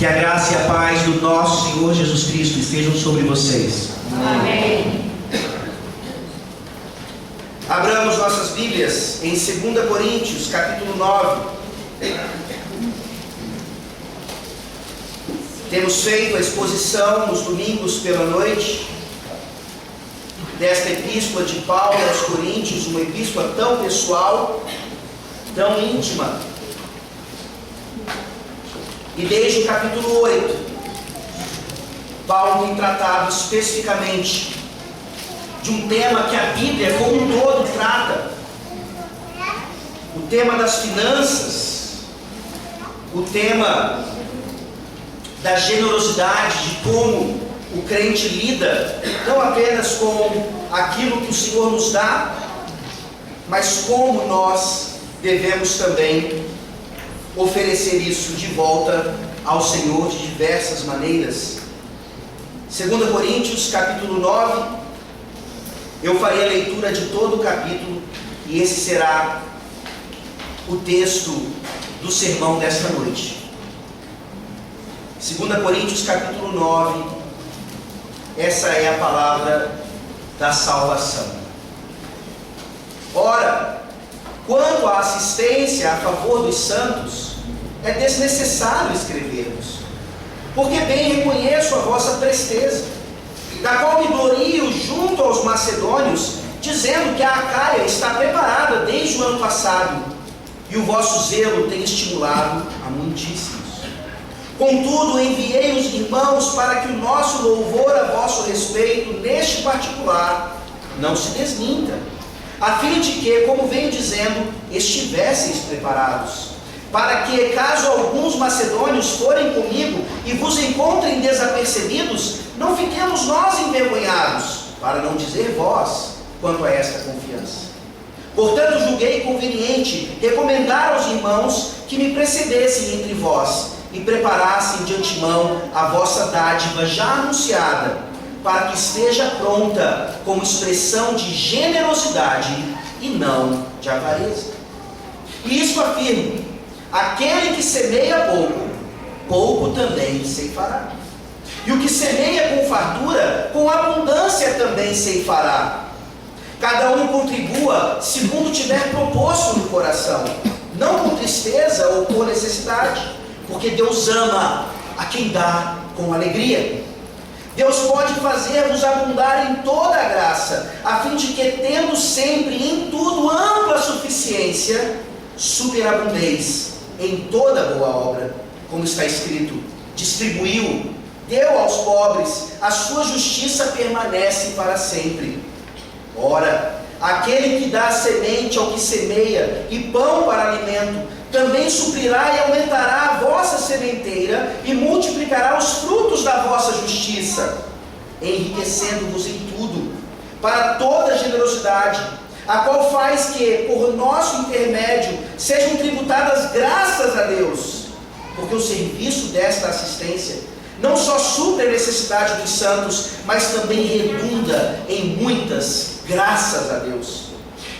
Que a graça e a paz do nosso Senhor Jesus Cristo estejam sobre vocês. Amém. Abramos nossas Bíblias em 2 Coríntios, capítulo 9. Temos feito a exposição nos domingos pela noite desta epístola de Paulo aos Coríntios, uma epístola tão pessoal, tão íntima. E desde o capítulo 8, Paulo tem tratado especificamente de um tema que a Bíblia como um todo trata: o tema das finanças, o tema da generosidade, de como o crente lida não apenas com aquilo que o Senhor nos dá, mas como nós devemos também oferecer isso de volta ao Senhor de diversas maneiras. 2 Coríntios capítulo 9, eu farei a leitura de todo o capítulo e esse será o texto do sermão desta noite. 2 Coríntios capítulo 9, essa é a palavra da salvação. Ora, quanto à assistência a favor dos santos, é desnecessário escrevermos, porque bem reconheço a vossa presteza, da qual me glorio junto aos macedônios, dizendo que a Acaia está preparada desde o ano passado, e o vosso zelo tem estimulado a muitíssimos. Contudo, enviei os irmãos para que o nosso louvor a vosso respeito, neste particular, não se desminta, a fim de que, como venho dizendo, estivesseis preparados, para que, caso alguns macedônios forem comigo e vos encontrem desapercebidos, não fiquemos nós envergonhados, para não dizer vós, quanto a esta confiança. Portanto, julguei conveniente recomendar aos irmãos que me precedessem entre vós e preparassem de antemão a vossa dádiva já anunciada, para que esteja pronta como expressão de generosidade e não de avareza. E isso afirmo: aquele que semeia pouco, pouco também ceifará. E o que semeia com fartura, com abundância também ceifará. Cada um contribua segundo tiver proposto no coração, não com tristeza ou por necessidade, porque Deus ama a quem dá com alegria. Deus pode fazer-vos abundar em toda a graça, a fim de que, tendo sempre em tudo ampla suficiência, superabundeis em toda boa obra, como está escrito: distribuiu, deu aos pobres, a sua justiça permanece para sempre. Ora, aquele que dá semente ao que semeia e pão para alimento, também suprirá e aumentará a vossa sementeira e multiplicará os frutos da vossa justiça, enriquecendo-vos em tudo, para toda generosidade, a qual faz que, por nosso intermédio, sejam tributadas graças a Deus, porque o serviço desta assistência não só supre a necessidade dos santos, mas também redunda em muitas graças a Deus,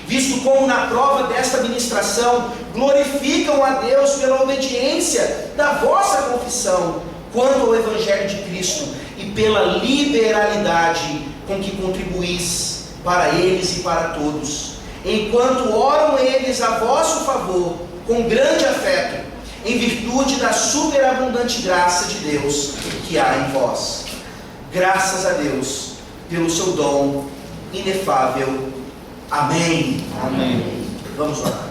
visto como na prova desta ministração glorificam a Deus pela obediência da vossa confissão quanto ao Evangelho de Cristo e pela liberalidade com que contribuís para eles e para todos, enquanto oram eles a vosso favor com grande afeto, em virtude da superabundante graça de Deus que há em vós. Graças a Deus pelo seu dom inefável. Amém. Amém. Vamos lá.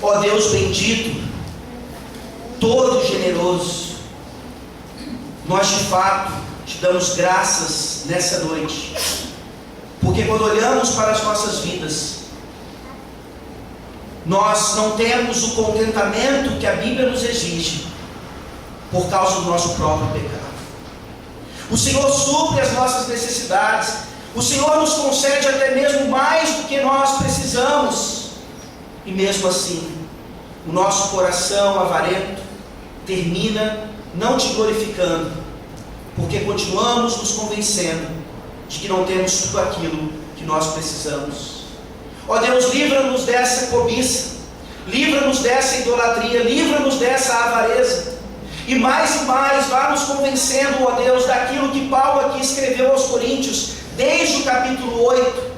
Ó Deus bendito, todo generoso, nós de fato te damos graças nessa noite, porque quando olhamos para as nossas vidas, nós não temos o contentamento que a Bíblia nos exige, por causa do nosso próprio pecado. O Senhor supre as nossas necessidades, o Senhor nos concede até mesmo mais do que nós precisamos, e mesmo assim, o nosso coração avarento termina não te glorificando, porque continuamos nos convencendo de que não temos tudo aquilo que nós precisamos. Ó Deus, livra-nos dessa cobiça, livra-nos dessa idolatria, livra-nos dessa avareza. E mais vá nos convencendo, ó Deus, daquilo que Paulo aqui escreveu aos Coríntios, desde o capítulo 8.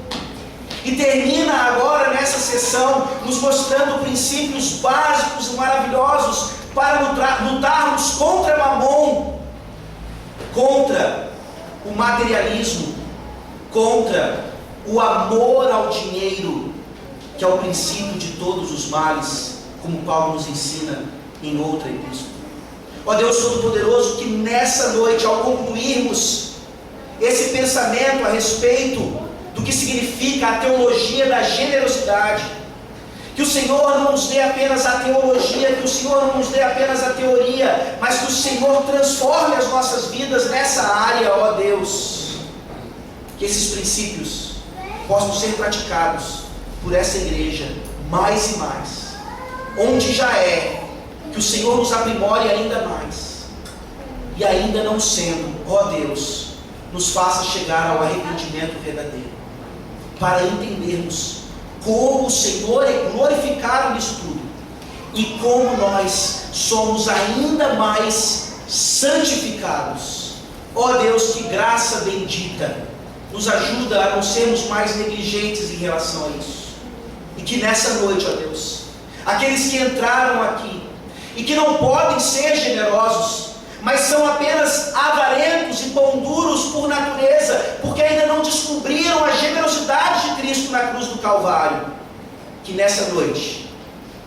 E termina agora nessa sessão, nos mostrando princípios básicos e maravilhosos para lutarmos contra Mamon, contra o materialismo, contra o amor ao dinheiro, que é o princípio de todos os males, como Paulo nos ensina em outra epístola. Ó Deus Todo-Poderoso, que nessa noite, ao concluirmos esse pensamento a respeito do que significa a teologia da generosidade, que o Senhor não nos dê apenas a teologia, que o Senhor não nos dê apenas a teoria, mas que o Senhor transforme as nossas vidas nessa área, ó Deus. Que esses princípios possam ser praticados por essa igreja mais e mais, onde já é, que o Senhor nos aprimore ainda mais, e ainda não sendo, ó Deus, nos faça chegar ao arrependimento verdadeiro, para entendermos como o Senhor é glorificado nisso tudo, e como nós somos ainda mais santificados. Ó Deus, que graça bendita, nos ajuda a não sermos mais negligentes em relação a isso, e que nessa noite, ó Deus, aqueles que entraram aqui, e que não podem ser generosos, mas são apenas avarentos e pão duros por natureza, porque ainda não descobriram a generosidade de Cristo na cruz do Calvário, que nessa noite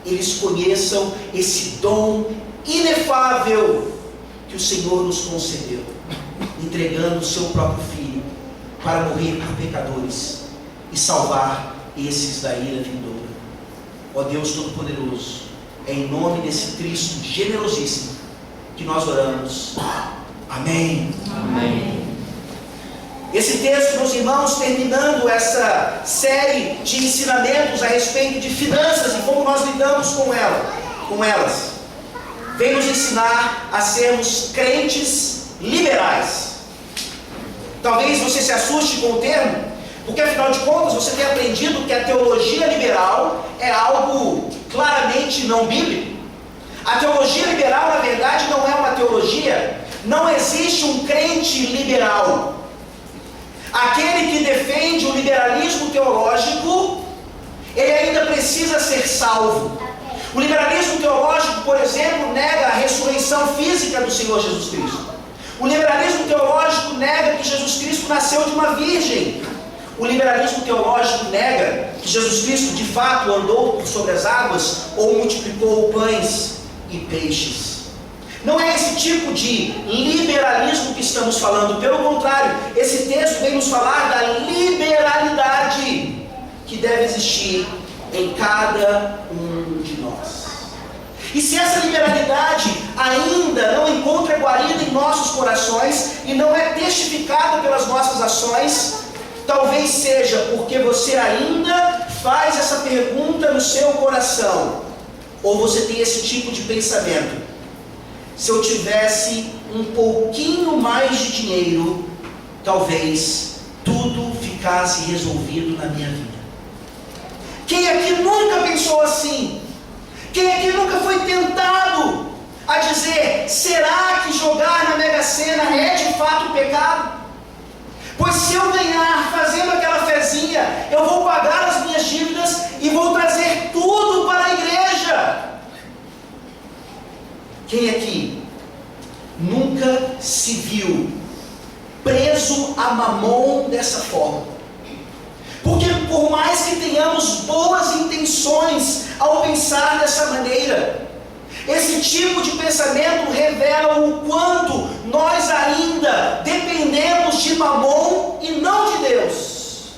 eles conheçam esse dom inefável que o Senhor nos concedeu, entregando o seu próprio Filho para morrer por pecadores e salvar esses da ira vindoura. Ó Deus Todo-Poderoso, é em nome desse Cristo generosíssimo que nós oramos. Amém. Amém. Esse texto, meus irmãos, terminando essa série de ensinamentos a respeito de finanças e como nós lidamos com elas, vem nos ensinar a sermos crentes liberais. Talvez você se assuste com o termo, porque afinal de contas você tem aprendido que a teologia liberal é algo claramente não bíblico. A teologia liberal, na verdade, não é uma teologia. Não existe um crente liberal. Aquele que defende o liberalismo teológico, ele ainda precisa ser salvo. O liberalismo teológico, por exemplo, nega a ressurreição física do Senhor Jesus Cristo. O liberalismo teológico nega que Jesus Cristo nasceu de uma virgem. O liberalismo teológico nega que Jesus Cristo de fato andou por sobre as águas ou multiplicou pães e peixes. Não é esse tipo de liberalismo que estamos falando. Pelo contrário, esse texto vem nos falar da liberalidade que deve existir em cada um de nós. E se essa liberalidade ainda não encontra guarida em nossos corações e não é testificada pelas nossas ações, talvez seja porque você ainda faz essa pergunta no seu coração, ou você tem esse tipo de pensamento: se eu tivesse um pouquinho mais de dinheiro, talvez tudo ficasse resolvido na minha vida. Quem aqui nunca pensou assim? Quem aqui nunca foi tentado a dizer: será que jogar na Mega Sena é de fato pecado? Pois se eu ganhar fazendo aquela fezinha, eu vou pagar as minhas dívidas e vou trazer tudo para a igreja. Quem aqui nunca se viu preso a Mamon dessa forma? Porque por mais que tenhamos boas intenções ao pensar dessa maneira, esse tipo de pensamento revela o quanto nós ainda dependemos de Mamon e não de Deus.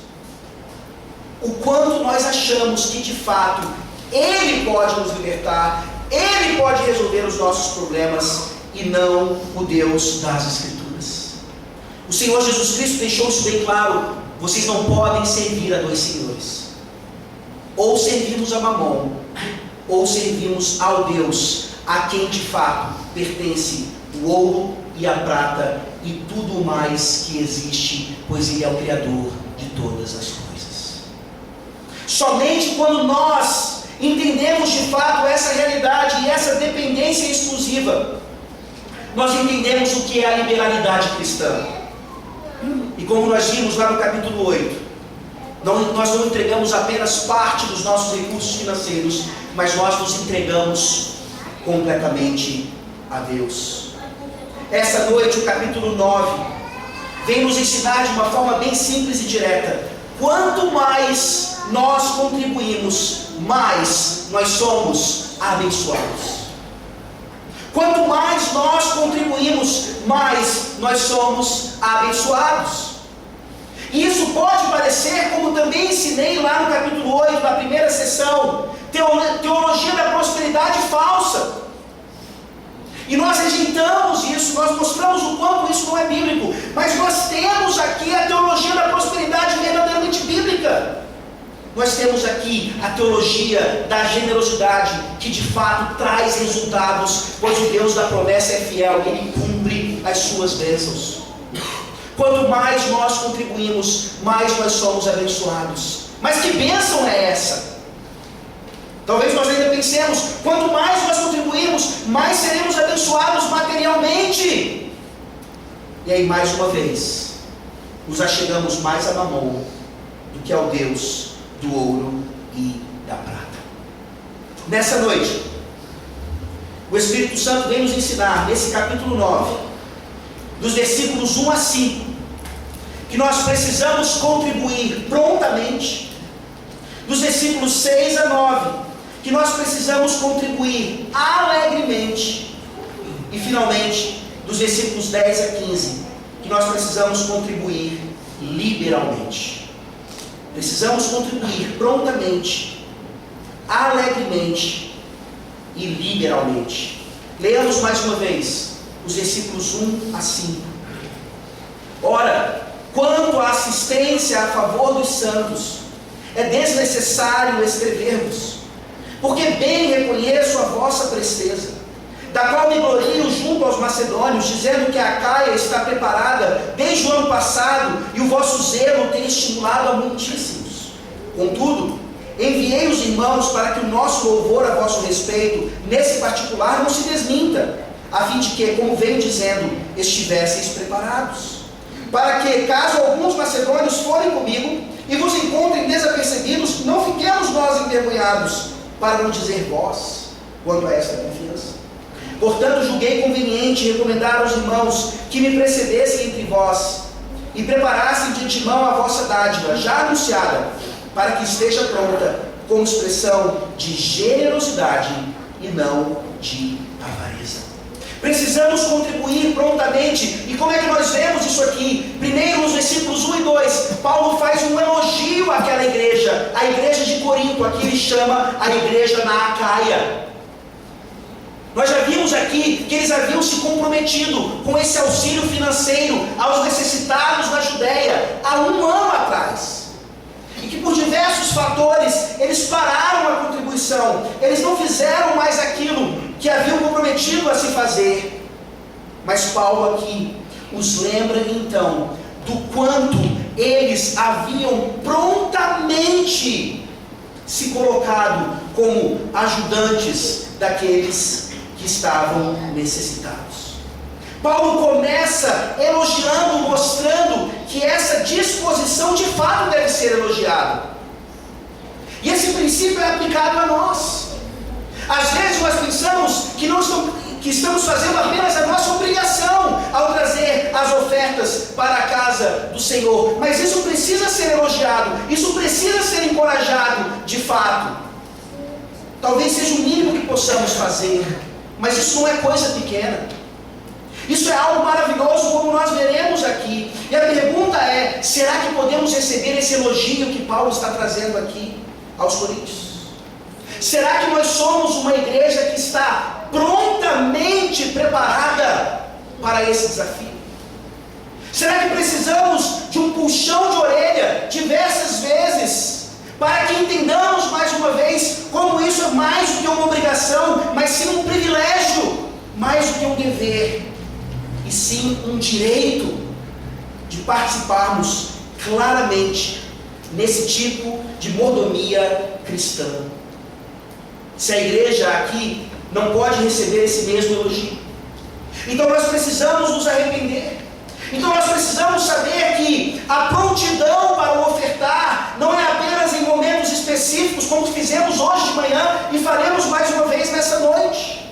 O quanto nós achamos que de fato Ele pode nos libertar, Ele pode resolver os nossos problemas e não o Deus das Escrituras. O Senhor Jesus Cristo deixou isso bem claro: vocês não podem servir a dois senhores. Ou servimos a Mamon, ou servimos ao Deus a quem de fato pertence o ouro e a prata e tudo mais que existe, pois Ele é o Criador de todas as coisas. Somente quando nós entendemos de fato essa realidade e essa dependência exclusiva, nós entendemos o que é a liberalidade cristã. E como nós vimos lá no capítulo 8, nós não entregamos apenas parte dos nossos recursos financeiros, mas nós nos entregamos completamente a Deus. Essa noite, o capítulo 9 vem nos ensinar de uma forma bem simples e direta: quanto mais nós contribuímos, mais nós somos abençoados. Quanto mais nós contribuímos, mais nós somos abençoados. E isso pode parecer, como também ensinei lá no capítulo 8, na primeira sessão, teologia da prosperidade falsa. E nós rejeitamos isso, nós mostramos o quanto isso não é bíblico. Mas nós temos aqui a teologia da prosperidade verdadeiramente bíblica. Nós temos aqui a teologia da generosidade, que de fato traz resultados, pois o Deus da promessa é fiel e Ele cumpre as suas bênçãos. Quanto mais nós contribuímos, mais nós somos abençoados. Mas que bênção é essa? Talvez nós ainda pensemos: quanto mais nós contribuímos, mais seremos abençoados materialmente. E aí, mais uma vez, nos achegamos mais a Mamon do que ao Deus do ouro e da prata. Nessa noite, o Espírito Santo vem nos ensinar, nesse capítulo 9, dos versículos 1 a 5, que nós precisamos contribuir prontamente. Dos versículos 6 a 9, que nós precisamos contribuir alegremente. E finalmente, dos versículos 10 a 15, que nós precisamos contribuir liberalmente. Precisamos contribuir prontamente, alegremente e liberalmente. Leamos mais uma vez os versículos 1 a 5. Ora, quanto à assistência a favor dos santos, é desnecessário escrevermos, porque bem reconheço a vossa presteza, da qual me glorio junto aos macedônios, dizendo que a Acaia está preparada desde o ano passado, e o vosso zelo tem estimulado a muitíssimos. Contudo, enviei os irmãos para que o nosso louvor a vosso respeito, nesse particular, não se desminta, a fim de que, como venho dizendo, estivesseis preparados. Para que, caso alguns macedônios forem comigo e vos encontrem desapercebidos, não fiquemos nós envergonhados, para não dizer vós, quanto a esta confiança. Portanto, julguei conveniente recomendar aos irmãos que me precedessem entre vós e preparassem de antemão a vossa dádiva, já anunciada, para que esteja pronta, com expressão de generosidade e não de avareza. Precisamos contribuir prontamente. E como é que nós vemos isso aqui? Primeiro, nos versículos 1 e 2, Paulo faz um elogio àquela igreja, a igreja de Corinto. Aqui ele chama a igreja na Acaia. Nós já vimos aqui que eles haviam se comprometido com esse auxílio financeiro aos necessitados na Judéia há um ano atrás. E que por diversos fatores eles pararam a contribuição, eles não fizeram mais aquilo que haviam comprometido a se fazer. Mas Paulo aqui os lembra então do quanto eles haviam prontamente se colocado como ajudantes daqueles que estavam necessitados. Paulo começa elogiando, mostrando que essa disposição de fato deve ser elogiada. E esse princípio é aplicado a nós. Às vezes nós pensamos que estamos fazendo apenas a nossa obrigação ao trazer as ofertas para a casa do Senhor. Mas isso precisa ser elogiado, isso precisa ser encorajado de fato. Talvez seja o mínimo que possamos fazer, mas isso não é coisa pequena. Isso é algo maravilhoso, como nós veremos aqui. E a pergunta é: será que podemos receber esse elogio que Paulo está trazendo aqui aos coríntios? Será que nós somos uma igreja que está prontamente preparada para esse desafio? Será que precisamos de um puxão de orelha diversas vezes para que entendamos mais uma vez como isso é mais do que uma obrigação, mas sim um privilégio, mais do que um dever, e sim um direito de participarmos claramente nesse tipo de mordomia cristã? se a igreja aqui não pode receber esse mesmo elogio. Então nós precisamos nos arrepender. Então nós precisamos saber que a prontidão para o ofertar não é apenas em momentos específicos, como fizemos hoje de manhã e faremos mais uma vez nessa noite,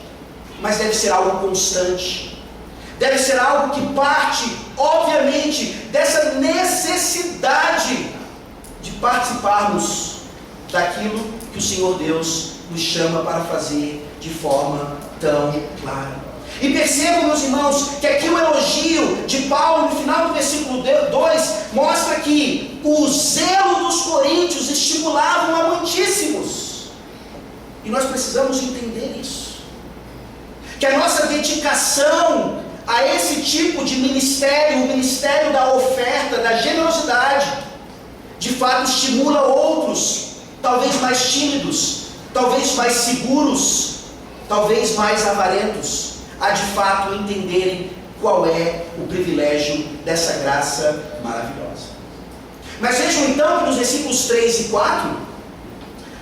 mas deve ser algo constante. Deve ser algo que parte, obviamente, dessa necessidade de participarmos daquilo que o Senhor Deus nos chama para fazer de forma tão clara. E percebam, meus irmãos, que aqui o elogio de Paulo, no final do versículo 2, mostra que o zelo dos coríntios estimulavam a muitíssimos. E nós precisamos entender isso. Que a nossa dedicação a esse tipo de ministério, o ministério da oferta, da generosidade, de fato estimula outros, talvez mais tímidos, talvez mais seguros, talvez mais avarentos, a de fato entenderem qual é o privilégio dessa graça maravilhosa. Mas vejam então que nos versículos 3 e 4,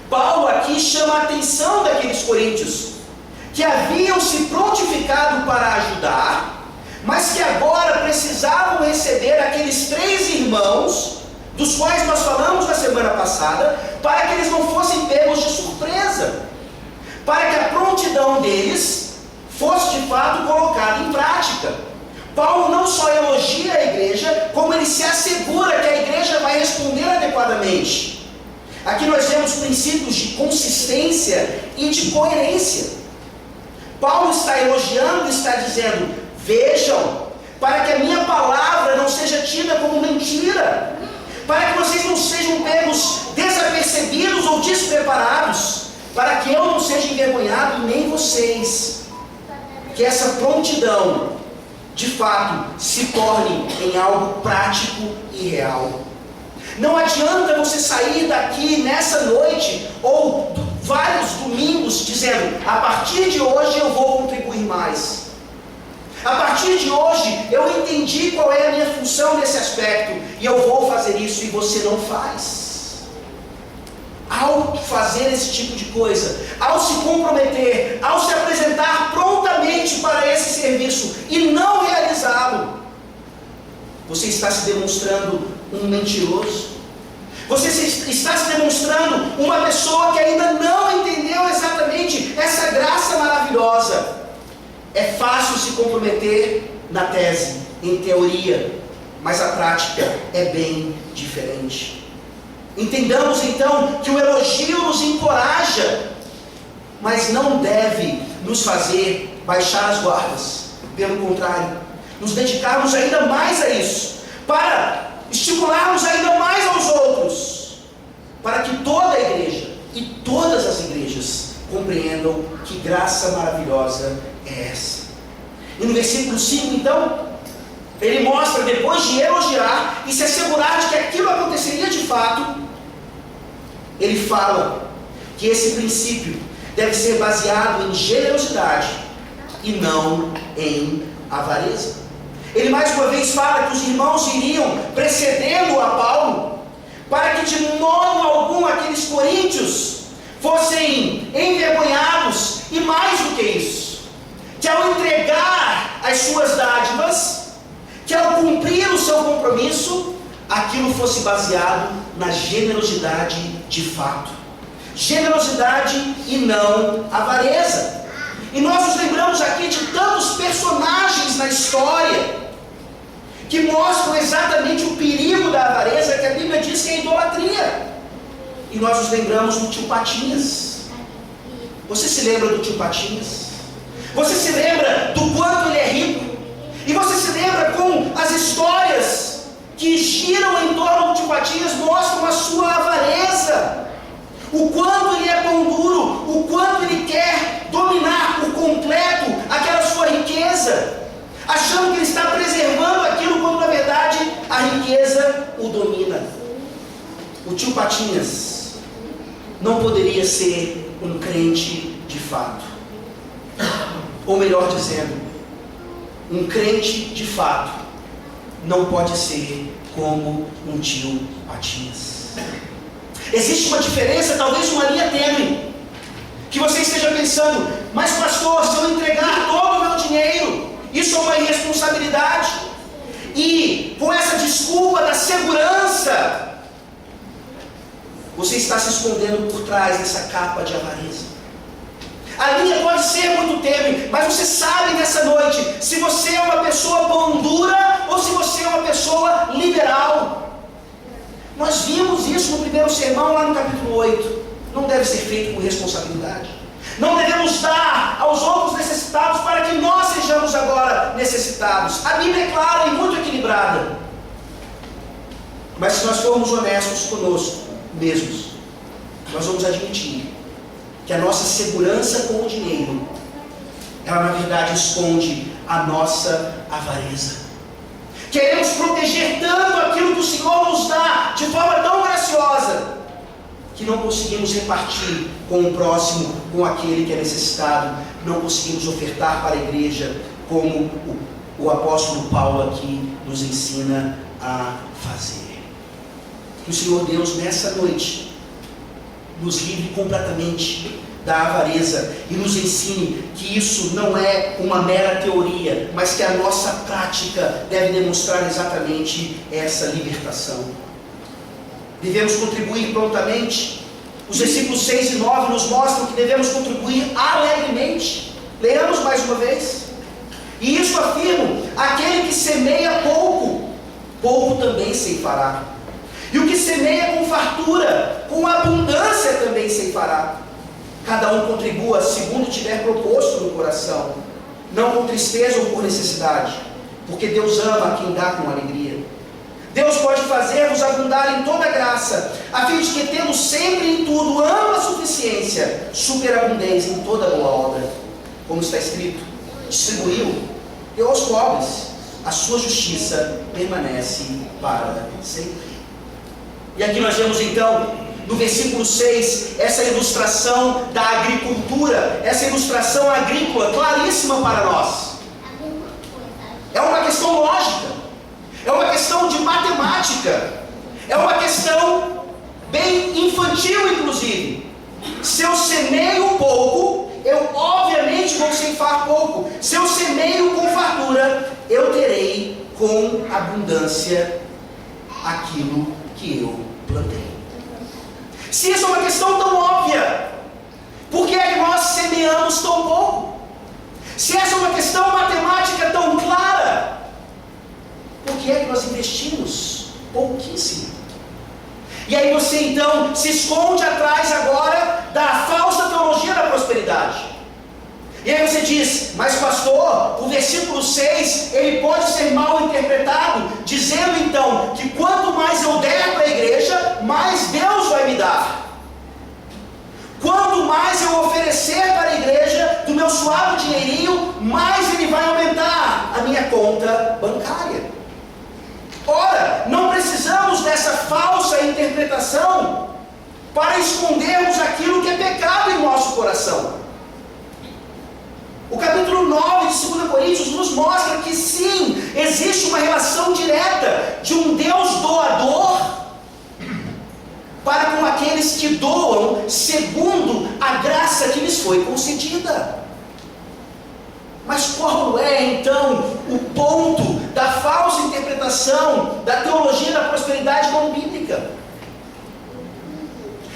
Paulo aqui chama a atenção daqueles coríntios que haviam se prontificado para ajudar, mas que agora precisavam receber aqueles 3 irmãos, dos quais nós falamos na semana passada, para que eles não fossem pegos de surpresa, para que a prontidão deles fosse de fato colocada em prática. Paulo não só elogia a igreja, como ele se assegura que a igreja vai responder adequadamente. Aqui nós vemos princípios de consistência e de coerência. Paulo está elogiando e está dizendo: vejam, para que a minha palavra não seja tida como mentira, para que vocês não sejam pegos desapercebidos ou despreparados, para que eu não seja envergonhado e nem vocês. Que essa prontidão, de fato, se torne em algo prático e real. Não adianta você sair daqui nessa noite, ou vários domingos, dizendo: a partir de hoje eu vou contribuir mais. A partir de hoje eu entendi qual é a minha função nesse aspecto, e eu vou fazer isso, e você não faz. Ao fazer esse tipo de coisa, ao se comprometer, ao se apresentar prontamente para esse serviço e não realizá-lo, você está se demonstrando um mentiroso. Você está se demonstrando uma pessoa que ainda não entendeu exatamente essa graça maravilhosa. É fácil se comprometer na tese, em teoria, mas a prática é bem diferente. Entendamos então que o elogio nos encoraja, mas não deve nos fazer baixar as guardas. Pelo contrário, nos dedicarmos ainda mais a isso, para estimularmos ainda mais aos outros, para que toda a igreja e todas as igrejas compreendam que graça maravilhosa é essa. E no versículo 5 então, ele mostra, depois de elogiar e se assegurar de que aquilo aconteceria de fato, ele fala que esse princípio deve ser baseado em generosidade e não em avareza. Ele mais uma vez fala que os irmãos iriam precedendo a Paulo, para que de modo algum aqueles coríntios fossem envergonhados, e mais do que isso, que ao entregar as suas dádivas, que ao cumprir o seu compromisso, aquilo fosse baseado na generosidade de fato. Generosidade e não avareza. E nós nos lembramos aqui de tantos personagens na história que mostram exatamente o perigo da avareza, que a Bíblia diz que é idolatria. E nós nos lembramos do tio Patinhas. Você se lembra do tio Patinhas? Você se lembra do quanto ele é rico? E você se lembra com as histórias que giram em torno do tio Patinhas, mostram a sua avareza, o quanto ele é pão duro, o quanto ele quer dominar por completo aquela sua riqueza, achando que ele está preservando aquilo, quando na verdade a riqueza o domina. O tio Patinhas não poderia ser um crente de fato, ou melhor dizendo, um crente de fato não pode ser como um tio Patinhas. Existe uma diferença, talvez uma linha tênue, Que você esteja pensando, mas pastor, se eu entregar todo o meu dinheiro, isso é uma irresponsabilidade. E com essa desculpa da segurança, você está se escondendo por trás dessa capa de avareza. A linha pode ser muito tênue, mas você sabe nessa noite se você é uma pessoa pão dura ou se você é uma pessoa liberal. Nós vimos isso no primeiro sermão, lá no capítulo 8. Não deve ser feito com responsabilidade. Não devemos dar aos outros necessitados para que nós sejamos agora necessitados. A Bíblia é clara e muito equilibrada. Mas se nós formos honestos conosco mesmos, nós vamos admitir que a nossa segurança com o dinheiro, ela na verdade esconde a nossa avareza. Queremos proteger tanto aquilo que o Senhor nos dá de forma tão graciosa, que não conseguimos repartir com o próximo, com aquele que é necessitado, não conseguimos ofertar para a igreja, como o apóstolo Paulo aqui nos ensina a fazer. Que o Senhor Deus nessa noite nos livre completamente da avareza e nos ensine que isso não é uma mera teoria, mas que a nossa prática deve demonstrar exatamente essa libertação. Devemos contribuir prontamente. Os versículos 6 e 9 nos mostram que devemos contribuir alegremente. Leamos mais uma vez. E isso afirma: aquele que semeia pouco, pouco também ceifará. E o que semeia com fartura, com abundância também ceifará. Cada um contribua segundo tiver proposto no coração, não com tristeza ou por necessidade, porque Deus ama quem dá com alegria. Deus pode fazer-vos abundar em toda graça, a fim de que, tendo sempre em tudo ampla suficiência, superabundez em toda boa obra. Como está escrito: distribuiu, deu aos pobres, a sua justiça permanece para sempre. E aqui nós vemos então, no versículo 6, essa ilustração da agricultura, essa ilustração agrícola claríssima para nós. É uma questão lógica, é uma questão de matemática, é uma questão bem infantil inclusive. Se eu semeio pouco, eu obviamente vou ceifar pouco. Se eu semeio com fartura, eu terei com abundância aquilo que eu plantei. Se isso é uma questão tão óbvia, por que é que nós semeamos tão pouco? Se essa é uma questão matemática tão clara, por que é que nós investimos pouquíssimo? E aí você então se esconde atrás agora da falsa teologia da prosperidade. E aí você diz: mas pastor, o versículo 6, ele pode ser mal interpretado, dizendo então que quanto mais eu der para a igreja, mais Deus vai me dar. Quanto mais eu oferecer para a igreja do meu suado dinheirinho, mais ele vai aumentar a minha conta bancária. Ora, não precisamos dessa falsa interpretação para escondermos aquilo que é pecado em nosso coração. O capítulo 9 de 2 Coríntios nos mostra que sim, existe uma relação direta de um Deus doador para com aqueles que doam segundo a graça que lhes foi concedida. Mas qual é então o ponto da falsa interpretação da teologia da prosperidade não bíblica?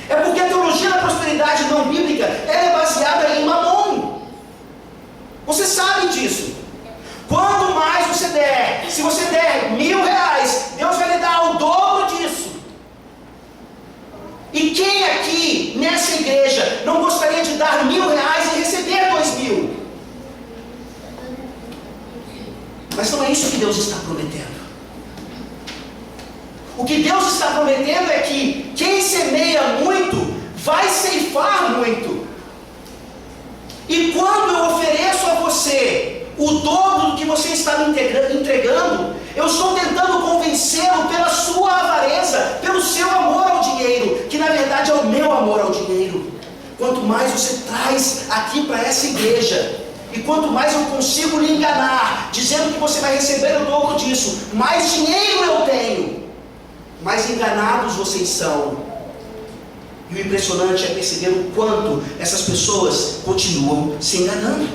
É porque a teologia da prosperidade não bíblica é baseada em Mamon. Você sabe disso. Quanto mais você der, se você der R$1.000, Deus vai lhe dar o dobro disso. E quem aqui nessa igreja não gostaria de dar R$1.000 e receber 2.000? Mas não é isso que Deus está prometendo. O que Deus está prometendo é que quem semeia muito vai ceifar muito. E quando eu ofereço a você o dobro do que você está me entregando, eu estou tentando convencê-lo pela sua avareza, pelo seu amor ao dinheiro, que na verdade é o meu amor ao dinheiro. Quanto mais você traz aqui para essa igreja, e quanto mais eu consigo lhe enganar, dizendo que você vai receber o dobro disso, mais dinheiro eu tenho, mais enganados vocês são. E o impressionante é perceber o quanto essas pessoas continuam se enganando.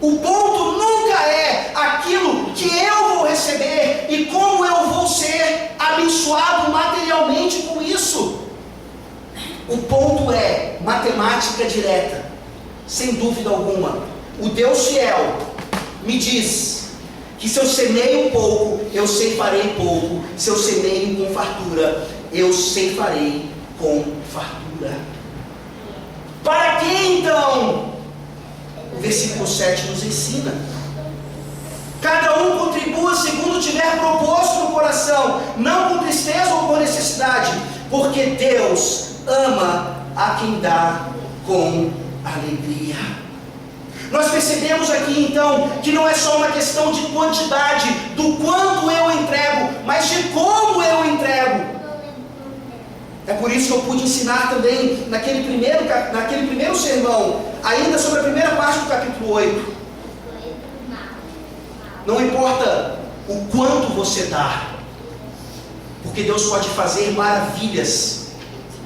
O ponto nunca é aquilo que eu vou receber e como eu vou ser abençoado materialmente com isso. O ponto é matemática direta, sem dúvida alguma. O Deus fiel me diz que se eu semeio pouco, eu ceifarei pouco. Se eu semeio com fartura, eu ceifarei com fartura. Para que então? O versículo 7 nos ensina: cada um contribua segundo tiver proposto no coração, não com tristeza ou por necessidade, porque Deus ama a quem dá com alegria. Nós percebemos aqui então que não é só uma questão de quantidade, do quanto eu entrego, mas de como eu entrego. É por isso que eu pude ensinar também naquele primeiro sermão, ainda sobre a primeira parte do capítulo 8. Não importa o quanto você dá, porque Deus pode fazer maravilhas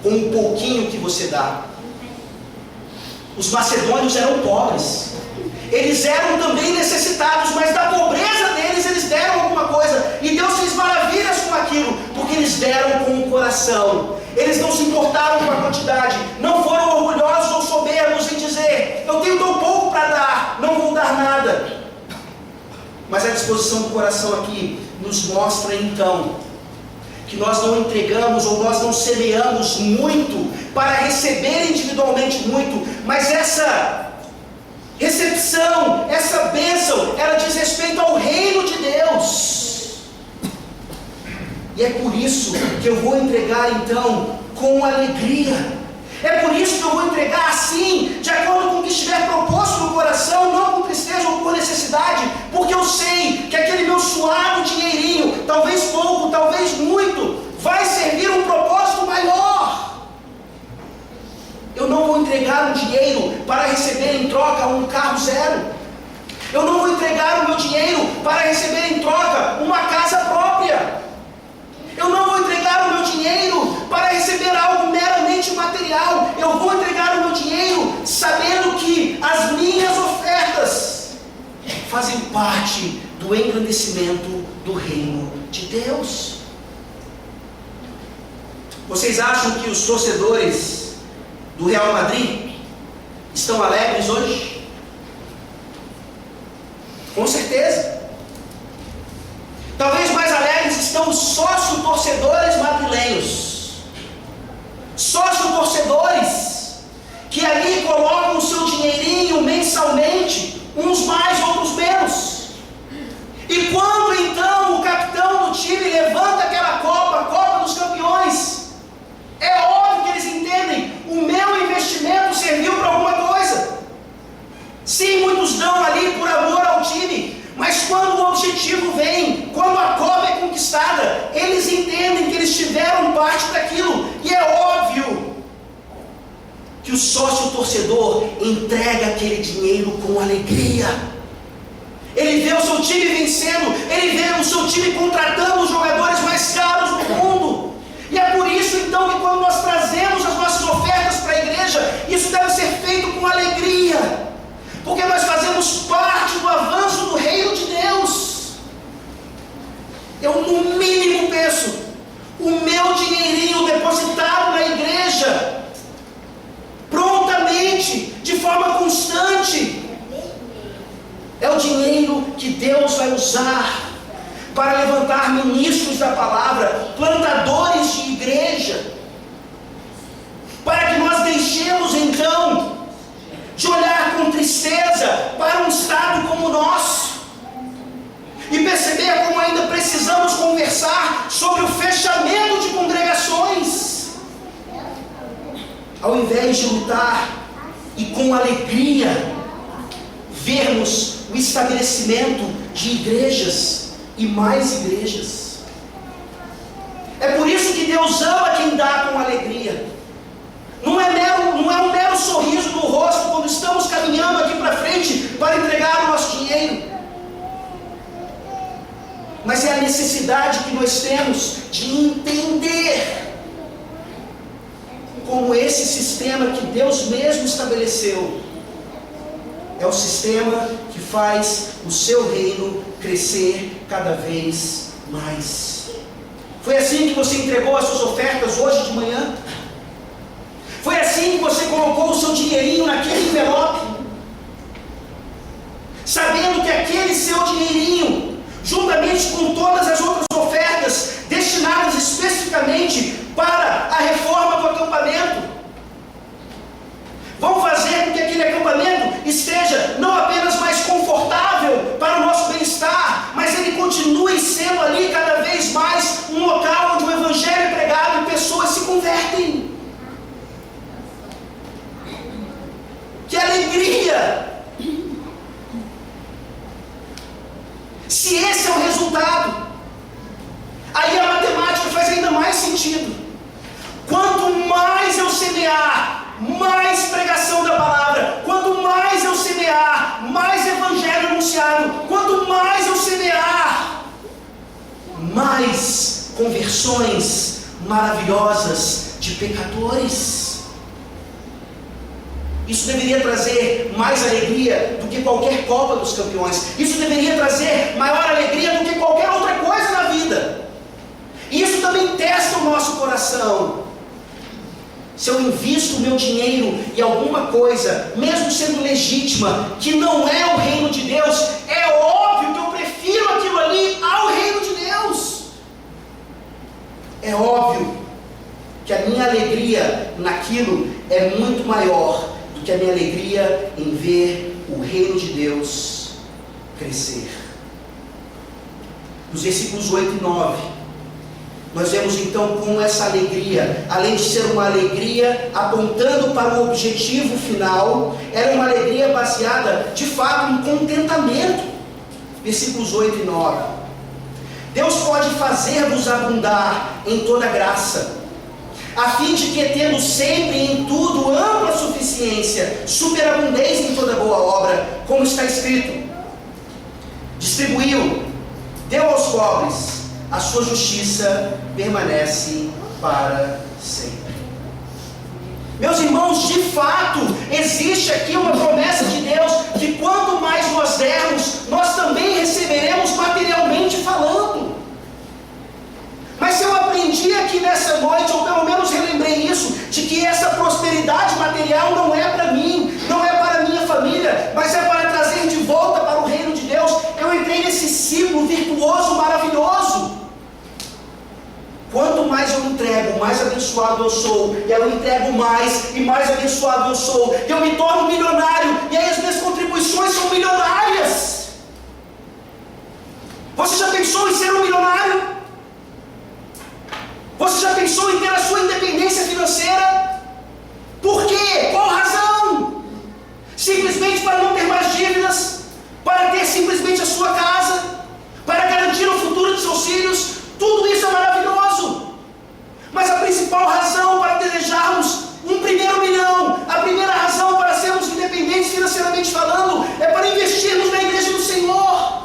com um pouquinho que você dá. Os macedônios eram pobres, eles eram também necessitados, mas da pobreza deles eles deram alguma coisa, e Deus fez maravilhas com aquilo, porque eles deram com o coração. Eles não se importaram com a quantidade, não foram orgulhosos ou soberbos em dizer: eu tenho tão pouco para dar, não vou dar nada. Mas a disposição do coração aqui nos mostra então que nós não entregamos ou nós não semeamos muito para receber individualmente muito, mas essa recepção, essa bênção, ela diz respeito ao reino de Deus. E é por isso que eu vou entregar então com alegria. É por isso que eu vou entregar assim, de acordo com o que estiver proposto no coração, não com tristeza ou por necessidade, porque eu sei que aquele meu suado dinheirinho, talvez pouco, talvez muito, vai servir um propósito maior. Eu não vou entregar um dinheiro para receber em troca um carro zero. Eu não vou entregar o meu dinheiro para receber em troca uma casa própria. Eu não vou entregar o meu dinheiro para receber algo meramente material. Eu vou entregar o meu dinheiro sabendo que as minhas ofertas fazem parte do engrandecimento do reino de Deus. Vocês acham que os torcedores do Real Madrid estão alegres hoje? Com certeza. Talvez mais alegres estão os sócio-torcedores madrilenhos. Sócio-torcedores que ali colocam o seu dinheirinho mensalmente, uns mais, outros menos. E quando então o capitão do time levanta aquela Copa, a Copa dos Campeões, é óbvio que eles entendem: o meu investimento serviu para alguma coisa. Sim, muitos dão ali por amor ao time, mas quando o objetivo vem, quando a Copa é conquistada, eles entendem que eles tiveram parte daquilo. E é óbvio que o sócio-torcedor entrega aquele dinheiro com alegria. Ele vê o seu time vencendo, ele vê o seu time contratando os jogadores mais caros do mundo. E é por isso então que quando nós trazemos as nossas ofertas para a igreja, isso deve ser feito com alegria, porque nós fazemos parte do avanço do reino de Deus. Eu no mínimo penso, o meu dinheirinho depositado na igreja, prontamente, de forma constante, é o dinheiro que Deus vai usar para levantar ministros da palavra, plantadores de igreja, para que nós deixemos então de olhar com tristeza para um estado como o nosso e perceber como ainda precisamos conversar sobre o fechamento de congregações, ao invés de lutar e com alegria vermos o estabelecimento de igrejas e mais igrejas. É por isso que Deus ama quem dá com alegria. Não é um mero sorriso no rosto quando estamos caminhando aqui para frente para entregar o nosso dinheiro, mas é a necessidade que nós temos de entender como esse sistema que Deus mesmo estabeleceu é o sistema que faz o seu reino crescer cada vez mais. Foi assim que você entregou as suas ofertas hoje de manhã? Foi assim que você colocou o seu dinheirinho naquele envelope? Sabendo que aquele seu dinheirinho, juntamente com todas as outras ofertas, destinadas especificamente para a reforma do acampamento, vão fazer com que aquele acampamento esteja não apenas mais confortável para o nosso bem-estar, mas ele continue sendo ali cada vez mais um local onde o evangelho é pregado e pessoas se convertem. Que alegria! Se esse é o resultado, aí a matemática faz ainda mais sentido. Quanto mais eu semear, mais pregação da palavra. Quanto mais eu semear, mais evangelho anunciado. Quanto mais eu semear, mais conversões maravilhosas de pecadores. Isso deveria trazer mais alegria do que qualquer Copa dos Campeões. Isso deveria trazer maior alegria do que qualquer outra coisa na vida. E isso também testa o nosso coração. Se eu invisto o meu dinheiro em alguma coisa, mesmo sendo legítima, que não é o reino de Deus, é óbvio que eu prefiro aquilo ali ao reino de Deus. É óbvio que a minha alegria naquilo é muito maior do que a minha alegria em ver o reino de Deus crescer. Nos versículos 8 e 9, nós vemos então como essa alegria, além de ser uma alegria apontando para o objetivo final, era uma alegria baseada de fato em contentamento. Versículos 8 e 9. Deus pode fazer-vos abundar em toda graça, a fim de que, tendo sempre em tudo ampla suficiência, superabundeis em toda boa obra, como está escrito: distribuiu, deu aos pobres, a sua justiça permanece para sempre. Meus irmãos, de fato, existe aqui uma promessa de Deus, que quanto mais nós dermos, nós também receberemos materialmente falando. Mas se eu aprendi aqui nessa noite, ou pelo menos relembrei isso, de que essa prosperidade material não é para mim, não é para a minha família, mas é para trazer de volta para o reino de Deus, eu entrei nesse ciclo virtuoso, maravilhoso. Quanto mais eu entrego, mais abençoado eu sou. E eu entrego mais, e mais abençoado eu sou. E eu me torno milionário, e aí as minhas contribuições são milionárias. Você já pensou em ser um milionário? Você já pensou em ter a sua independência financeira? Por quê? Qual razão? Simplesmente para não ter mais dívidas? Para ter simplesmente a sua casa? Para garantir o futuro de seus filhos? Tudo isso é maravilhoso. Mas a principal razão para desejarmos um primeiro milhão, a primeira razão para sermos independentes financeiramente falando, é para investirmos na igreja do Senhor,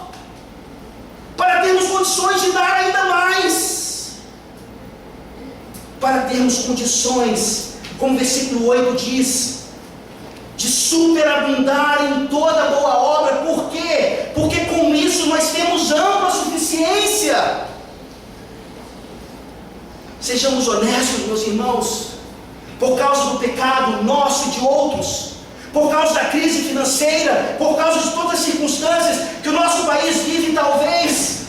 para termos condições de dar ainda mais, para termos condições, como o versículo 8 diz, de superabundar em toda boa obra. Por quê? Porque com isso nós temos ampla suficiência. Sejamos honestos, meus irmãos, por causa do pecado nosso e de outros, por causa da crise financeira, por causa de todas as circunstâncias que o nosso país vive, talvez,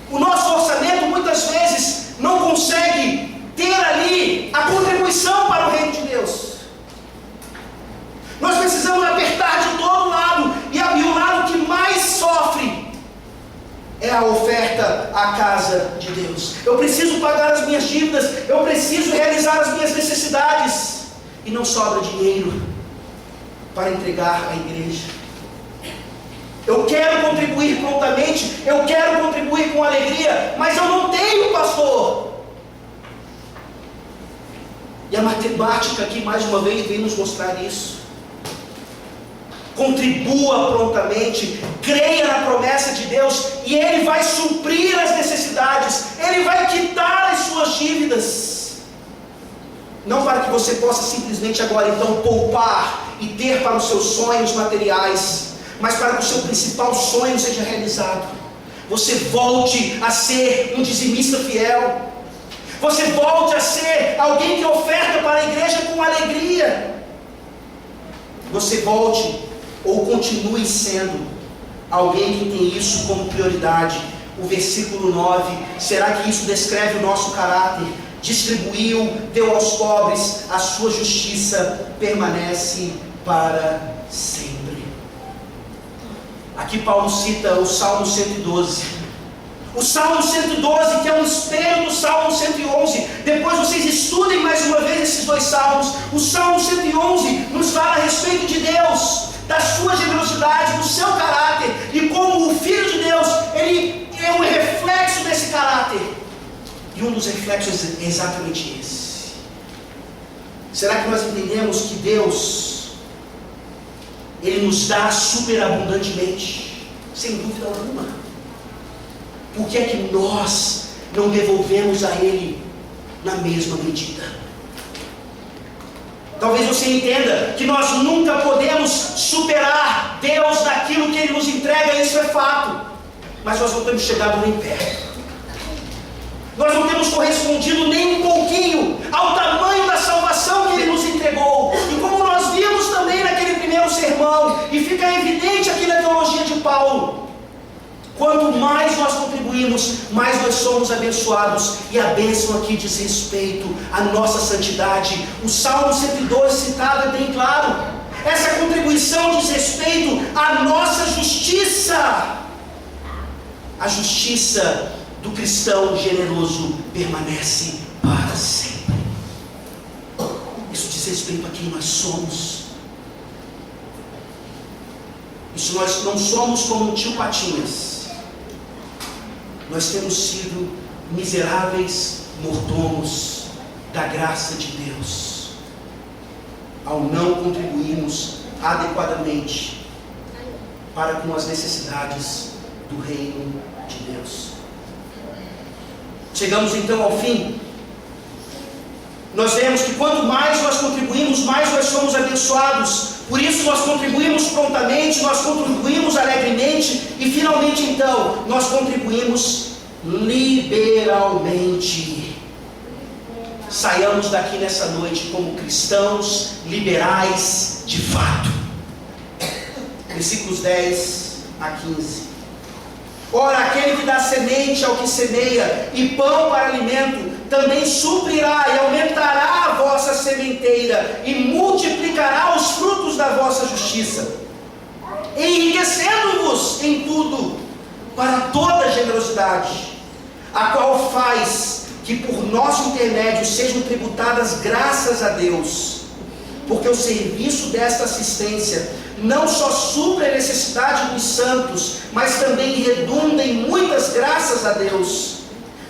o nosso orçamento muitas vezes não consegue ter ali a contribuição para o reino de Deus. Nós precisamos apertar de todo lado, e o lado que mais sofre é a oferta à casa de Deus. Eu preciso pagar as minhas dívidas, eu preciso realizar as minhas necessidades, e não sobra dinheiro para entregar à igreja. Eu quero contribuir prontamente, eu quero contribuir com alegria, mas eu não tenho, pastor. E a matemática aqui mais uma vez vem nos mostrar isso. Contribua prontamente, creia na promessa de Deus, e Ele vai suprir as necessidades, Ele vai quitar as suas dívidas. não para que você possa simplesmente agora então poupar e ter para os seus sonhos materiais, mas para que o seu principal sonho seja realizado. Você volte a ser um dizimista fiel. Você volte a ser alguém que oferta para a igreja com alegria. Você volte ou continue sendo alguém que tem isso como prioridade. O versículo 9, será que isso descreve o nosso caráter? Distribuiu, deu aos pobres, a sua justiça permanece para sempre. Aqui Paulo cita o Salmo 112. O Salmo 112, que é um espelho do Salmo 111. Depois vocês estudem mais uma vez esses dois salmos. O Salmo 111 nos fala a respeito de Deus, da sua generosidade, do seu caráter, e como o Filho de Deus, ele é um reflexo desse caráter. E um dos reflexos é exatamente esse. Será que nós entendemos que Deus, ele nos dá superabundantemente? Sem dúvida alguma. Por que é que nós não devolvemos a Ele na mesma medida? Talvez você entenda que nós nunca podemos superar Deus naquilo que Ele nos entrega, isso é fato. Mas nós não temos chegado nem perto. Nós não temos correspondido nem um pouquinho ao tamanho da salvação que Ele nos entregou. E como nós vimos também naquele primeiro sermão, e fica evidente aqui na teologia de Paulo, quanto mais nós contribuímos, mais nós somos abençoados. E a bênção aqui diz respeito à nossa santidade. O Salmo 112 citado é bem claro. Essa contribuição diz respeito à nossa justiça. A justiça do cristão generoso permanece para sempre. Isso diz respeito a quem nós somos. Isso nós não somos como um tio Patinhas. Nós temos sido miseráveis mordomos da graça de Deus, ao não contribuirmos adequadamente para com as necessidades do reino de Deus. Chegamos então ao fim. Nós vemos que quanto mais nós contribuímos, mais nós somos abençoados. Por isso nós contribuímos prontamente, nós contribuímos alegremente e finalmente então nós contribuímos liberalmente. Saiamos daqui nessa noite como cristãos liberais de fato. Versículos 10 a 15. Ora, aquele que dá semente ao que semeia e pão para alimento, também suprirá e aumentará a vossa sementeira e multiplicará os frutos da vossa justiça, enriquecendo-vos em tudo para toda generosidade, a qual faz que por nosso intermédio sejam tributadas graças a Deus, porque o serviço desta assistência não só supre a necessidade dos santos, mas também redunda em muitas graças a Deus,